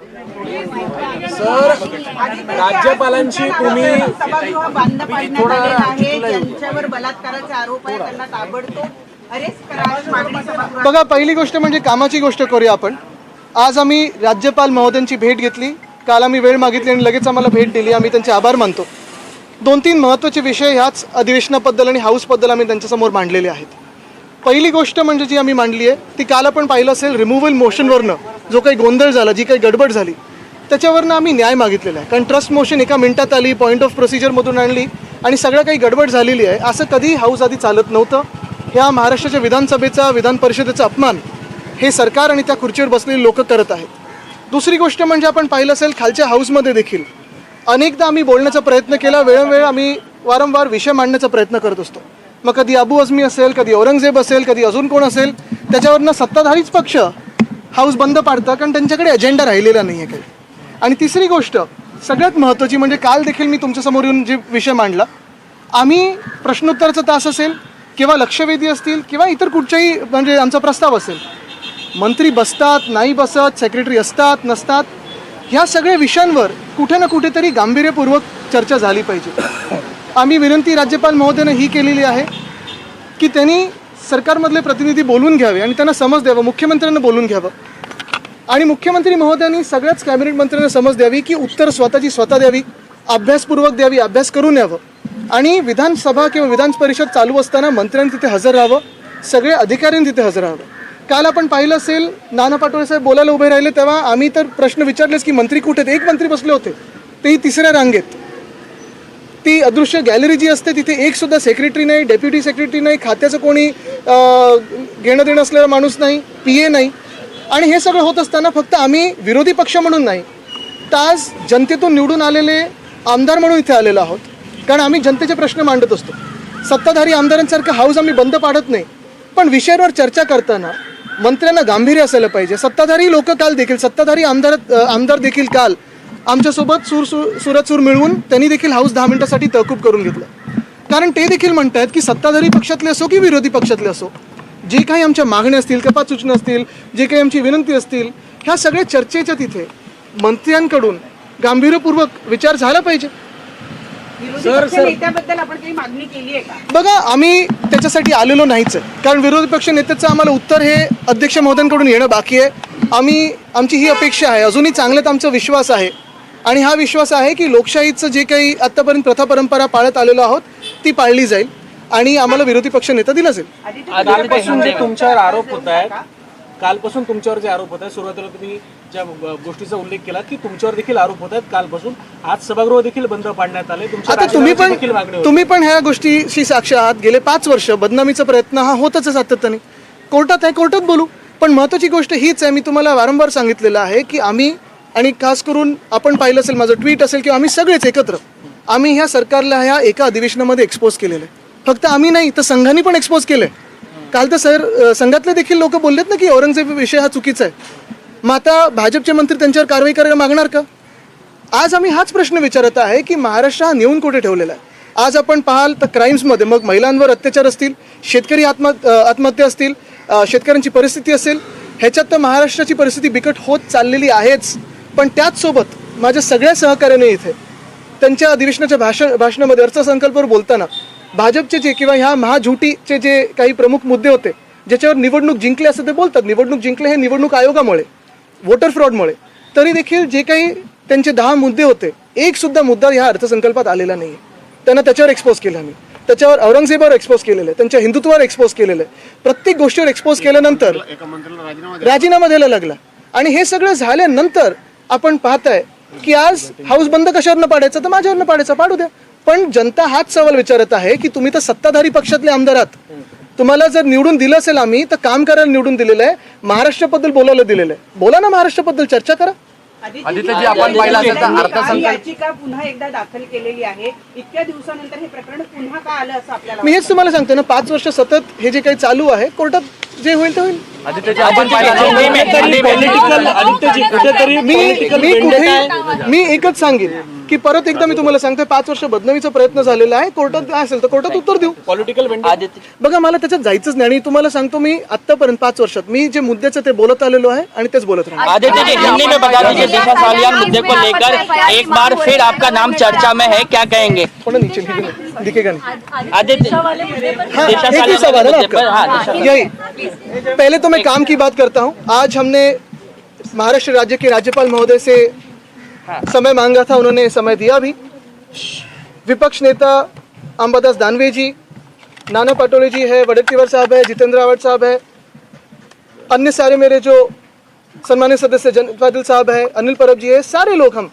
Sir, राज्यपालांची तुम्ही सभागृह बंद पाडण्यात आलेलं आहे, त्यांच्यावर बलात्काराचे आरोप आहे, त्यांना ताबडतोब अरेस्ट करा अशी मागणी सभागृहात. बघा, पहिली गोष्ट म्हणजे कामाची गोष्ट करूया आपण. आज आम्ही राज्यपाल महोदयांची भेट घेतली. काल आम्ही वेळ मागितली आणि लगेच आम्हाला भेट दिली. आम्ही त्यांचे आभार मानतो. 2-3 महत्त्वाचे विषय ह्याच अधिवेशनाबद्दल आणि हाऊसबद्दल आम्ही त्यांच्यासमोर मांडलेले आहेत. पहिली गोष्ट म्हणजे जी आम्ही मांडली आहे ती काल आपण पाहिलं असेल, रिमूव्हल मोशनवरनं जो काही गोंधळ झाला, जी काही गडबड झाली, त्याच्यावरनं आम्ही न्याय मागितलेला आहे. कारण ट्रस्ट मोशन एका मिनिटात आली, पॉईंट ऑफ प्रोसिजरमधून आणली आणि सगळं काही गडबड झालेली आहे. असं कधीही हाऊस आधी चालत नव्हतं. ह्या महाराष्ट्राच्या विधानसभेचा, विधान परिषदेचा अपमान हे सरकार आणि त्या खुर्चीवर बसलेले लोक करत आहेत. दुसरी गोष्ट म्हणजे आपण पाहिलं असेल, खालच्या हाऊसमध्ये देखील अनेकदा आम्ही बोलण्याचा प्रयत्न केला. वेळोवेळ आम्ही वारंवार विषय मांडण्याचा प्रयत्न करत असतो. मग कधी अबू अझमी असेल, कधी औरंगजेब असेल, कधी अजून कोण असेल, त्याच्यावरनं सत्ताधारीच पक्ष हाऊस बंद पाडतं कारण त्यांच्याकडे अजेंडा राहिलेला नाही आहे काही. आणि तिसरी गोष्ट सगळ्यात महत्त्वाची म्हणजे काल देखील मी तुमच्यासमोर येऊन जे विषय मांडला, आम्ही प्रश्नोत्तराचा तास असेल किंवा लक्षवेधी असतील किंवा इतर कुठच्याही म्हणजे आमचा प्रस्ताव असेल, मंत्री बसतात, नाही बसत, सेक्रेटरी असतात, नसतात, ह्या सगळ्या विषयांवर कुठे ना कुठेतरी गांभीर्यपूर्वक चर्चा झाली पाहिजे. आम्ही विनंती राज्यपाल महोदयाने ही केलेली आहे की त्यांनी सरकारमधले प्रतिनिधी बोलून घ्यावे आणि त्यांना समज द्यावं, मुख्यमंत्र्यांना बोलून घ्यावं आणि मुख्यमंत्री महोदयांनी सगळ्याच कॅबिनेट मंत्र्यांना समज द्यावी की उत्तर स्वतःची स्वतः द्यावी, अभ्यासपूर्वक द्यावी, अभ्यास करून यावं आणि विधानसभा किंवा विधान परिषद चालू असताना मंत्र्यांनी तिथे हजर राहावं, सगळे अधिकाऱ्यांनी तिथे हजर राहावं. काल आपण पाहिलं असेल, नाना पाटोळे साहेब बोलायला उभे राहिले तेव्हा आम्ही तर प्रश्न विचारलेच की मंत्री कुठे आहेत. एक मंत्री बसले होते, तेही तिसऱ्या रांगेत. ती अदृश्य गॅलरी जी असते तिथे एक सुद्धा सेक्रेटरी नाही, डेप्युटी सेक्रेटरी नाही, खात्याचं कोणी घेणं देणं असलेला माणूस नाही, PA नाही. आणि हे सगळं होत असताना फक्त आम्ही विरोधी पक्ष म्हणून नाही, तर आज जनतेतून निवडून आलेले आमदार म्हणून इथे आलेलो आहोत. कारण आम्ही जनतेचे प्रश्न मांडत असतो. सत्ताधारी आमदारांसारखं हाऊस आम्ही बंद पाडत नाही, पण विषयावर चर्चा करताना मंत्र्यांना गांभीर्य असायला पाहिजे. सत्ताधारी लोक काल देखील, सत्ताधारी आमदार देखील काल आमच्यासोबत सुरत सूर मिळवून त्यांनी देखील हाऊस 10 मिनिटासाठी तहकूब करून घेतलं. कारण ते देखील म्हणतात की सत्ताधारी पक्षातले असो की विरोधी पक्षातले असो, जे काही आमच्या मागण्या असतील, कपात सूचना असतील, जे काही आमची विनंती असतील, ह्या सगळ्या चर्चेच्या तिथे मंत्र्यांकडून गांभीर्यपूर्वक विचार झाला पाहिजे. विरोधी पक्ष नेत्याबद्दल आपण काही मागणी केली आहे का? बघा, आम्ही त्याच्यासाठी आलेलो नाहीच आहे. कारण विरोधी पक्ष नेत्याचं आम्हाला उत्तर हे अध्यक्ष महोदयांकडून येणं बाकी आहे. आमची ही अपेक्षा आहे, अजूनही चांगल्यात आमचा विश्वास आहे आणि हा विश्वास आहे की लोकशाहीचं जे काही आत्तापर्यंत प्रथा परंपरा पाळत आलेलो आहोत ती पाळली जाईल आणि आम्हाला विरोधी पक्ष नेता दिला जाईल. कालपासून जे तुमच्यावर आरोप होत आहेत, कालपासून तुमच्यावर जे आरोप होत आहेत, सुरुवातीला तुम्ही ज्या गोष्टीचा उल्लेख केला की तुमच्यावर देखील आरोप होत आहेत, कालपासून आज सभागृह देखील बंद पाडण्यात आले. आता तुम्ही पण ह्या गोष्टीशी साक्ष आहात. गेले 5 वर्ष बदनामीचा प्रयत्न हा होतच सातत्याने. कोर्टात आहे, कोर्टात बोलू. पण महत्त्वाची गोष्ट हीच आहे, मी तुम्हाला वारंवार सांगितलेलं आहे की आम्ही आणि खास करून आपण पाहिलं असेल, माझं ट्विट असेल किंवा आम्ही सगळेच एकत्र आम्ही ह्या सरकारला ह्या एका अधिवेशनामध्ये एक्सपोज केलेलं आहे. फक्त आम्ही नाही तर संघाने पण एक्सपोज केलं आहे. काल तर संघातले देखील लोक बोललेत ना की औरंगजेब विषय हा चुकीचा आहे. मग आता भाजपचे मंत्री त्यांच्यावर कारवाई करायला मागणार का? आज आम्ही हाच प्रश्न विचारत आहे की महाराष्ट्र हा नेऊन कुठे ठेवलेला आहे. आज आपण पाहाल तर क्राईम्समध्ये मग महिलांवर अत्याचार असतील, शेतकरी आत्महत्या असतील, शेतकऱ्यांची परिस्थिती असेल, ह्याच्यात तर महाराष्ट्राची परिस्थिती बिकट होत चाललेली आहेच. पण त्याचसोबत माझ्या सगळ्या सहकार्याने इथे त्यांच्या अधिवेशनाच्या भाषणामध्ये अर्थसंकल्पावर बोलताना भाजपचे जे किंवा ह्या महाझुटीचे जे काही प्रमुख मुद्दे होते ज्याच्यावर निवडणूक जिंकले असं ते बोलतात, निवडणूक जिंकले हे निवडणूक आयोगामुळे, वोटर फ्रॉडमुळे, तरी देखील जे काही त्यांचे 10 मुद्दे होते, एक सुद्धा मुद्दा ह्या अर्थसंकल्पात आलेला नाही. त्यांना त्याच्यावर एक्सपोज केलं आम्ही, त्याच्यावर औरंगजेबावर एक्सपोज केलेलं आहे, त्यांच्या हिंदुत्वावर एक्सपोज केलेलं आहे. प्रत्येक गोष्टीवर एक्सपोज केल्यानंतर राजीनामा द्यायला लागला. आणि हे सगळं झाल्यानंतर आपण पाहताय की आज हाऊस बंद कशावरनं पाडायचं, तर माझ्यावरनं पाडायचं, पाडू द्या. पण जनता हाच सवाल विचारत आहे की तुम्ही तर सत्ताधारी पक्षातले आमदार आहात, तुम्हाला जर निवडून दिलं असेल आम्ही तर काम करायला निवडून दिलेलं आहे, महाराष्ट्राबद्दल बोलायला दिलेलं आहे, बोला ना महाराष्ट्राबद्दल, चर्चा करा. आदित्यजी, आपण पाहिलं असेल तर अर्थसंकल्प याचिका पुन्हा एकदा दाखल केलेली आहे. इतक्या दिवसानंतर हे प्रकरण पुन्हा का आलं असं आपल्याला? मी हेच तुम्हाला सांगतो ना, 5 वर्ष सतत हे जे काही चालू आहे, कोर्टात जे होईल ते होईल. मी एकच सांगेन की परत एकदा मी तुम्हाला सांगतोय 5 वर्ष बदनामीचा प्रयत्न झालेला आहे. कोर्टात असेल तर कोर्टात उत्तर देऊ. पॉलिटिकल बघा मला त्याच्यात जायचंच नाही आणि तुम्हाला सांगतो मी आतापर्यंत 5 वर्षात मी जे मुद्द्याचं ते बोलत आलेलो आहे आणि तेच बोलत राहणार. आदित्य जी हिंदी में बता दीजिए दिशा सालियान मुद्दे को लेकर एक बार फिर आपका नाम चर्चा में है, क्या कहेंगे? थोड़ा नीचे दिखेगा नहीं. आदित्य हाँ, दिशा एक ही सालियान सवाल है ना मुद्दे पर, हाँ, आपका. यही पहले तो मैं काम की बात करता हूँ. आज हमने महाराष्ट्र राज्य के राज्यपाल महोदय से समय मांगा था, उन्होंने समय दिया भी. विपक्ष नेता अंबादास दानवे जी, नाना पटोले जी है, वडेट्टीवार साहब है, जितेंद्र आव्हाड साहब है, अन्य सारे मेरे जो सम्मानित सदस्य जयंत पाटिल साहब है, अनिल परब जी है, सारे लोग हम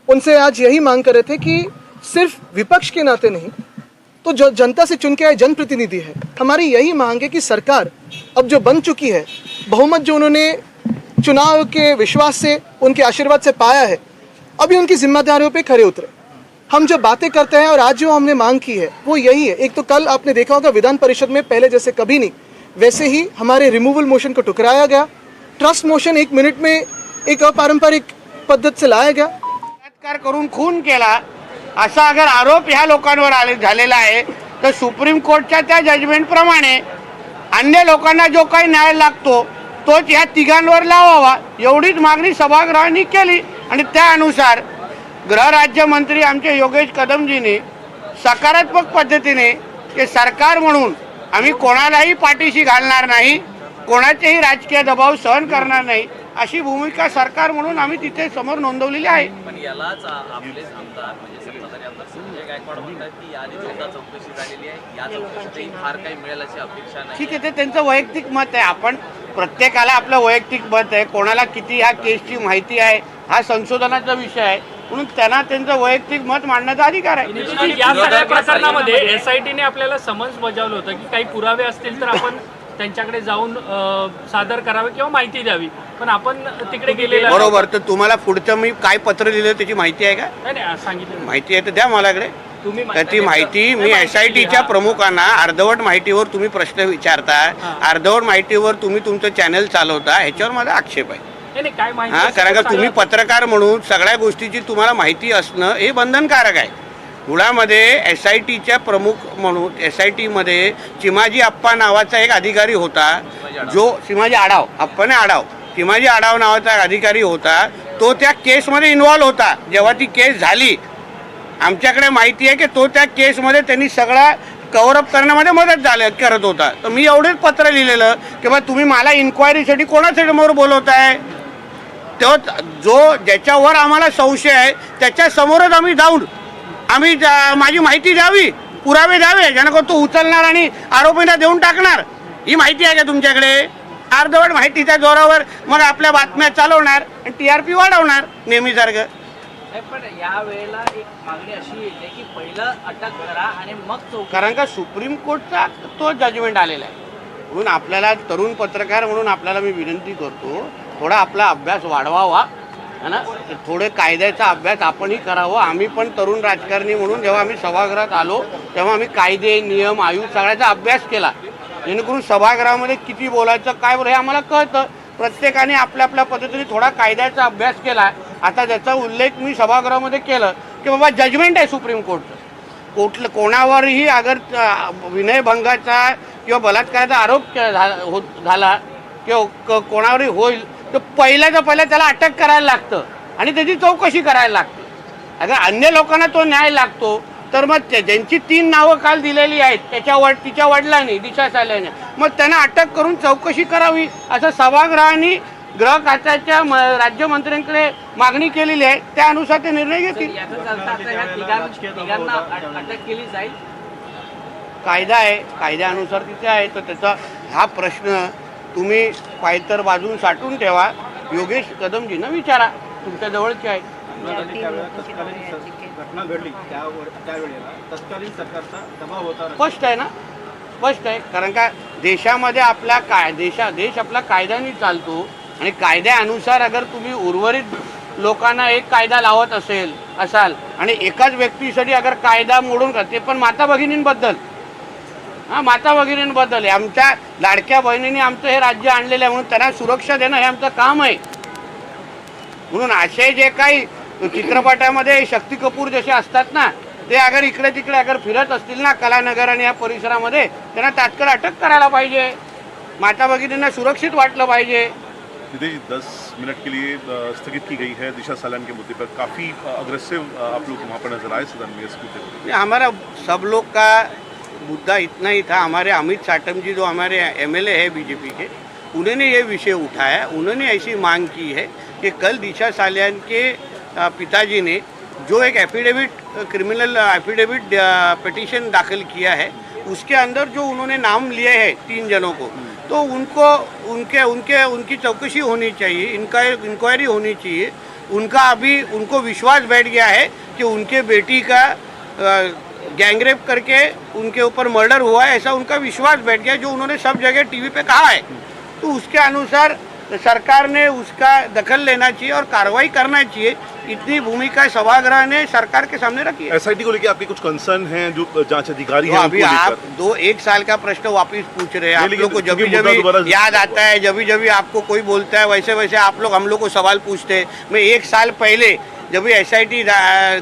उनसे आज यही मांग कर रहे थे कि सिर्फ विपक्ष के नाते नहीं तो जो जनता से चुन के आए जनप्रतिनिधि है, हमारी यही मांग है कि सरकार अब जो बन चुकी है, बहुमत जो उन्होंने चुनाव के विश्वास से उनके आशीर्वाद से पाया है, अभी उनकी जिम्मेदारियों पे खरे उतरे. हम जो बातें करते हैं और आज जो हमने मांग की है वो यही है. एक तो कल आपने देखा होगा विधान परिषद में पहले जैसे कभी नहीं वैसे ही हमारे रिमूवल मोशन को ठुकराया गया. ट्रस्ट मोशन 1 मिनट में एक अपारंपरिक पद्धत से लाया गया. बलात्कार करून खून केला असा अगर आरोप ह्या लोकांवर झालेला आहे तर सुप्रीम कोर्टच्या त्या जजमेंटप्रमाणे अन्य लोकांना जो काही न्याय लागतो तोच ह्या तिघांवर लावावा एवढीच मागणी सभागृहाने केली. आणि त्या अनुसार गृहराज्यमंत्री आमचे योगेश कदमजींनी सकारात्मक पद्धतीने ते सरकार म्हणून आम्ही कोणालाही पाठीशी घालणार नाही, कोणाचेही राजकीय दबाव सहन करणार नाही अशी भूमिका सरकार म्हणून आम्ही तिथे समोर नोंदवलेली आहे. पण यालाच आपले आमदार म्हणजे सत्ताधारी आमदार संजय गायकवाड म्हणतात की याआधी सुद्धा चौकशी झालेली आहे, या चौकशीतही फार काही मिळेल अशी अपेक्षा नाही. ठीक आहे, ते त्यांचं वैयक्तिक मत आहे. आपण प्रत्येकाला आपलं वैयक्तिक मत आहे, कोणाला किती ह्या केसची माहिती आहे हा संशोधनाचा विषय आहे, म्हणून त्यांना त्यांचं वैयक्तिक मत मांडण्याचा अधिकार आहे. या सगळ्या प्रकरणामध्ये एसआयटीने आपल्याला समन्स बजावलं होतं की काही पुरावे असतील तर आपण त्यांच्याकडे जाऊन सादर करावे किंवा माहिती द्यावी, पण आपण तिकडे गेलेला बरोबर. तर तुम्हाला पुढचं मी काय पत्र लिहिलं त्याची माहिती आहे का? नाही सांगितलं माहिती आहे तर द्या माझ्याकडे. तुम्ही त्याची माहिती मी एसआयटीच्या प्रमुखांना अर्धवट माहितीवर तुम्ही प्रश्न विचारता, अर्धवट माहितीवर तुम्ही तुमचं चॅनल चालवता, ह्याच्यावर माझा आक्षेप आहे. काय माहिती हां, कारण का तुम्ही पत्रकार म्हणून सगळ्या गोष्टीची तुम्हाला माहिती असणं हे बंधनकारक आहे. धुळ्यामध्ये एसआयटीच्या प्रमुख म्हणून एसआयटीमध्ये चिमाजी आप्पा नावाचा एक अधिकारी होता, जो चिमाजी आढाव आप्पाने आढाव चिमाजी आढाव नावाचा एक अधिकारी होता, तो त्या केसमध्ये इन्व्हॉल्व होता. जेव्हा ती केस झाली आमच्याकडे माहिती आहे की तो त्या केसमध्ये त्यांनी सगळा कव्हरअप करण्यामध्ये मदत करत होता. तर मी एवढेच पत्र लिहिलेलं की बा तुम्ही मला इन्क्वायरीसाठी कोणासमोर बोलवताय, तो जो ज्याच्यावर आम्हाला संशय आहे त्याच्या समोरच आम्ही जाऊन आम्ही माझी माहिती द्यावी, पुरावे द्यावे, जेणेकरून तो उचलणार आणि आरोपींना देऊन टाकणार. ही माहिती आहे का तुमच्याकडे? अर्धवट माहितीच्या जोरावर मग आपल्या बातम्या चालवणार आणि TRP वाढवणार नेहमीसारखं. पण या वेळेला एक मागणी अशी येते की पहिलं अटक करा आणि मग चौकशी. कारण का सुप्रीम कोर्टचा तो जजमेंट आलेला आहे, म्हणून आपल्याला तरुण पत्रकार म्हणून आपल्याला मी विनंती करतो थोडा आपला अभ्यास वाढवावा है ना, थोडे कायद्याचा अभ्यास आपणही करावा. आम्ही पण तरुण राजकारणी म्हणून जेव्हा आम्ही सभागृहात आलो तेव्हा आम्ही कायदे नियम आयोग सगळ्याचा अभ्यास केला, जेणेकरून सभागृहामध्ये किती बोलायचं काय बोलायचं हे आम्हाला कळतं. प्रत्येकाने आपल्या आपल्या पद्धतीने थोडा कायद्याचा अभ्यास केला. आता ज्याचा उल्लेख मी सभागृहामध्ये केलं की बाबा जजमेंट आहे सुप्रीम कोर्टचं, कोणावरही अगर विनयभंगाचा किंवा बलात्काराचा आरोप झाला किंवा कोणावरही होईल तर पहिल्याच्या पहिल्या त्याला अटक करायला लागतं आणि त्याची चौकशी करायला लागते. अगर अन्य लोकांना तो न्याय लागतो तर मग ज्यांची 3 नावं काल दिलेली आहेत तिच्या वडिलांनी दिशा सालियाने मग त्यांना अटक करून चौकशी करावी असं सभागृहाने गृह खात्याच्या राज्यमंत्र्यांकडे मागणी केलेली आहे. त्यानुसार ते निर्णय घेतील. अटक केली जाईल, कायदा आहे, कायद्यानुसार तिथे आहे. तर त्याचा हा प्रश्न तुम्ही पायतर बाजून साठवून ठेवा, योगेश कदमजींना विचारा, तुमच्या जवळचे आहे. घटना घडली त्यावेळेला तत्कालीन सरकारचा दबाव होता. स्पष्ट आहे ना, स्पष्ट आहे. कारण का देशामध्ये आपला देश आपला कायद्याने चालतो आणि कायद्यानुसार अगर तुम्ही उर्वरित लोकांना एक कायदा लावत असाल आणि एकाच व्यक्तीसाठी अगर कायदा मोडून ते पण माता भगिनींबद्दल हां, माता भगिनींबद्दल आहे. आमच्या लाडक्या बहिणींनी आमचं हे राज्य आणलेलं आहे म्हणून त्यांना सुरक्षा देणं हे आमचं काम आहे. म्हणून असे जे काही चित्रपटामध्ये शक्ती कपूर जसे असतात ना, ते अगर इकडे तिकडे अगर फिरत असतील ना कलानगर आणि या परिसरामध्ये, त्यांना तात्काळ अटक करायला पाहिजे. माता भगिनींना सुरक्षित वाटलं पाहिजे. निधि 10 मिनट के लिए स्थगित की गई है दिशा सालियान के मुद्दे पर. काफ़ी अग्रेसिव आप लोग वहाँ पर नजर आए सदन में. इसको हमारा सब लोग का मुद्दा इतना ही था. हमारे अमित साटम जी जो हमारे MLA है बीजेपी के, उन्होंने ये विषय उठाया. उन्होंने ऐसी मांग की है कि कल दिशा सालियान के पिताजी ने जो एक एफिडेविट क्रिमिनल एफिडेविट पिटीशन दाखिल किया है, उसके अंदर जो उन्होंने नाम लिए हैं 3 जनों को, तो उनको उनकी चौकसी होनी चाहिए, इंक्वायरी होनी चाहिए. उनका अभी उनको विश्वास बैठ गया है कि उनके बेटी का गैंगरेप करके उनके ऊपर मर्डर हुआ है, ऐसा उनका विश्वास बैठ गया, जो उन्होंने सब जगह टीवी पे कहा है. तो उसके अनुसार सरकार ने उसका दखल लेना चाहिए और कार्रवाई करना चाहिए. इतनी भूमिका सभागृह ने सरकार के सामने रखी है. SIT को लेकर आपके कुछ कंसर्न हैं जो जांच अधिकारी तो हैं अभी आप 1 साल का प्रश्न वापस पूछ रहे हैं. आप लोग को जब जब याद आता है, जब आपको कोई बोलता है, वैसे वैसे आप लोग हम लोग को सवाल पूछते हैं. मैं 1 साल पहले जब ये SIT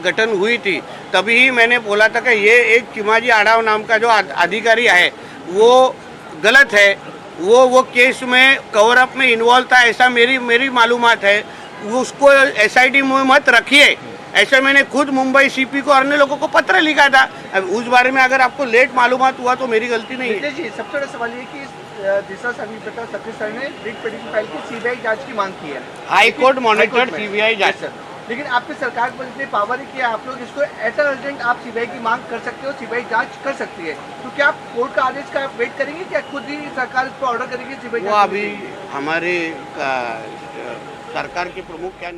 गठन हुई थी, तभी ही मैंने बोला था कि ये एक चिमाजी आड़ाव नाम का जो अधिकारी है वो गलत है. वो केस में कवर अप में इन्वॉल्व था, ऐसा मेरी मालूमात है. उसको SIT में मत रखिए, ऐसा मैंने खुद मुंबई CP को और अन्य लोगों को पत्र लिखा था. अब उस बारे में अगर आपको लेट मालूमात हुआ तो मेरी गलती नहीं है. जी, सबसे बड़ा सवाल ये कि दिशा सालियान सर ने रिट पिटीशन फाइल की CBI जांच की मांग की है. हाई कोर्ट मॉनिटर्ड CBI जांच. लेकिन आपकी सरकार को इतनी पावर है कि आप लोग इसको एट अर्जेंट आप CBI की मांग कर सकते हो, CBI जांच कर सकती है. तो क्या आप कोर्ट का आदेश का वेट करेंगे, क्या खुद ही सरकार इसको ऑर्डर करेगी CBI? वो अभी हमारे सरकार के प्रमुख क्या